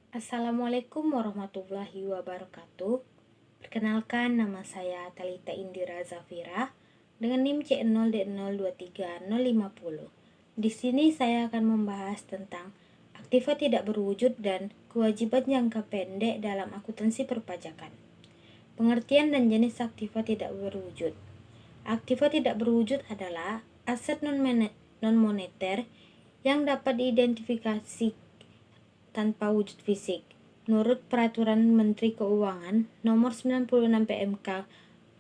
Assalamualaikum warahmatullahi wabarakatuh. Perkenalkan, nama saya Talita Indira Zafira dengan NIM C0D023050. Di sini saya akan membahas tentang aktiva tidak berwujud dan kewajiban jangka pendek dalam akuntansi perpajakan. Pengertian dan jenis aktiva tidak berwujud. Aktiva tidak berwujud adalah aset non-moneter yang dapat diidentifikasi tanpa wujud fisik. Menurut Peraturan Menteri Keuangan Nomor 96 PMK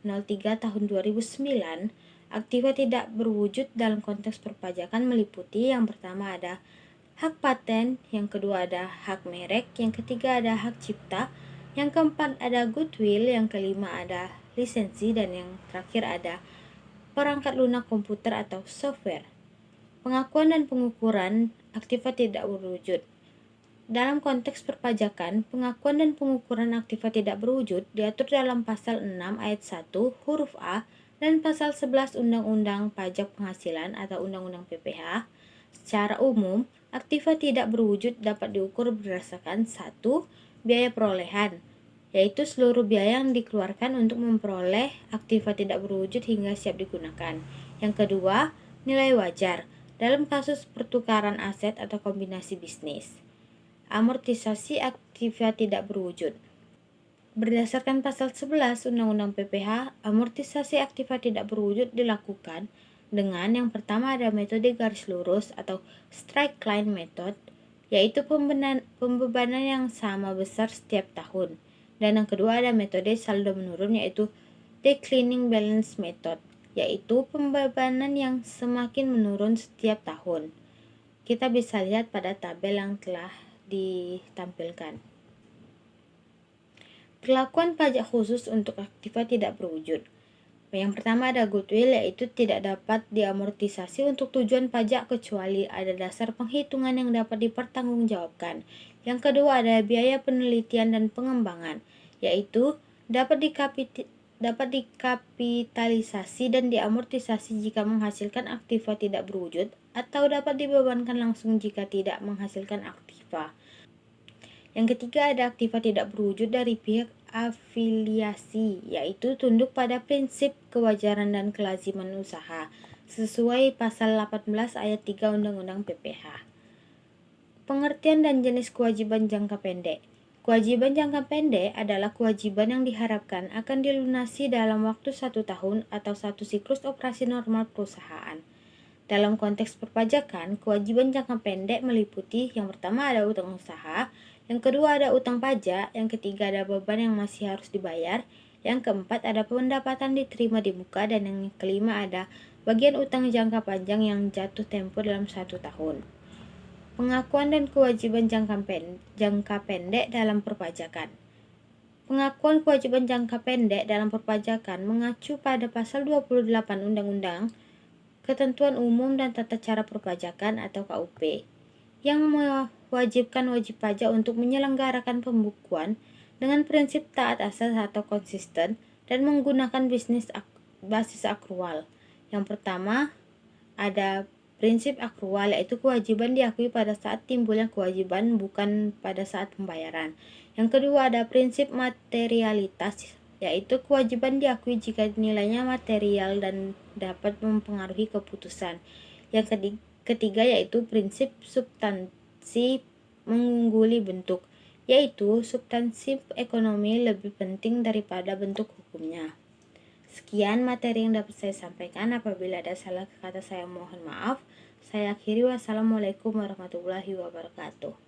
03 Tahun 2009, aktiva tidak berwujud dalam konteks perpajakan meliputi yang pertama ada hak paten, yang kedua ada hak merek, yang ketiga ada hak cipta, yang keempat ada goodwill, yang kelima ada lisensi, dan yang terakhir ada perangkat lunak komputer atau software. Pengakuan dan pengukuran aktiva tidak berwujud. Dalam konteks perpajakan, pengakuan dan pengukuran aktiva tidak berwujud diatur dalam Pasal 6 Ayat 1 huruf A dan Pasal 11 Undang-Undang Pajak Penghasilan atau Undang-Undang PPH. Secara umum, aktiva tidak berwujud dapat diukur berdasarkan 1. Biaya perolehan, yaitu seluruh biaya yang dikeluarkan untuk memperoleh aktiva tidak berwujud hingga siap digunakan. Yang kedua, nilai wajar dalam kasus pertukaran aset atau kombinasi bisnis. Amortisasi aktiva tidak berwujud. Berdasarkan Pasal 11 Undang-Undang PPH, amortisasi aktiva tidak berwujud dilakukan dengan yang pertama ada metode garis lurus atau straight line method, yaitu pembebanan yang sama besar setiap tahun. Dan yang kedua ada metode saldo menurun, yaitu declining balance method, yaitu pembebanan yang semakin menurun setiap tahun. Kita bisa lihat pada tabel yang telah ditampilkan. Perlakuan pajak khusus untuk aktiva tidak berwujud. Yang pertama ada goodwill, yaitu tidak dapat diamortisasi untuk tujuan pajak kecuali ada dasar penghitungan yang dapat dipertanggungjawabkan. Yang kedua ada biaya penelitian dan pengembangan, yaitu dapat dikapitalisasi dan diamortisasi jika menghasilkan aktiva tidak berwujud atau dapat dibebankan langsung jika tidak menghasilkan aktiva. Yang ketiga ada aktiva tidak berwujud dari pihak afiliasi, yaitu tunduk pada prinsip kewajaran dan kelaziman usaha sesuai Pasal 18 Ayat 3 Undang-Undang PPH. Pengertian dan jenis kewajiban jangka pendek. Kewajiban jangka pendek adalah kewajiban yang diharapkan akan dilunasi dalam waktu 1 tahun atau 1 siklus operasi normal perusahaan. Dalam konteks perpajakan, kewajiban jangka pendek meliputi yang pertama ada utang usaha, yang kedua ada utang pajak, yang ketiga ada beban yang masih harus dibayar, yang keempat ada pendapatan diterima di muka, dan yang kelima ada bagian utang jangka panjang yang jatuh tempo dalam 1 tahun. Pengakuan dan kewajiban jangka pendek dalam perpajakan. Pengakuan kewajiban jangka pendek dalam perpajakan mengacu pada Pasal 28 Undang-Undang Ketentuan Umum dan Tata Cara Perpajakan atau KUP, yang mewajibkan wajib pajak untuk menyelenggarakan pembukuan dengan prinsip taat asas atau konsisten dan menggunakan basis akrual. Yang pertama ada prinsip akrual, yaitu kewajiban diakui pada saat timbulnya kewajiban, bukan pada saat pembayaran. Yang kedua ada prinsip materialitas, yaitu kewajiban diakui jika nilainya material dan dapat mempengaruhi keputusan. Yang ketiga yaitu prinsip substansi mengungguli bentuk, yaitu substansi ekonomi lebih penting daripada bentuk hukumnya. Sekian materi yang dapat saya sampaikan. Apabila ada salah kata saya mohon maaf. Saya akhiri. Wassalamualaikum warahmatullahi wabarakatuh.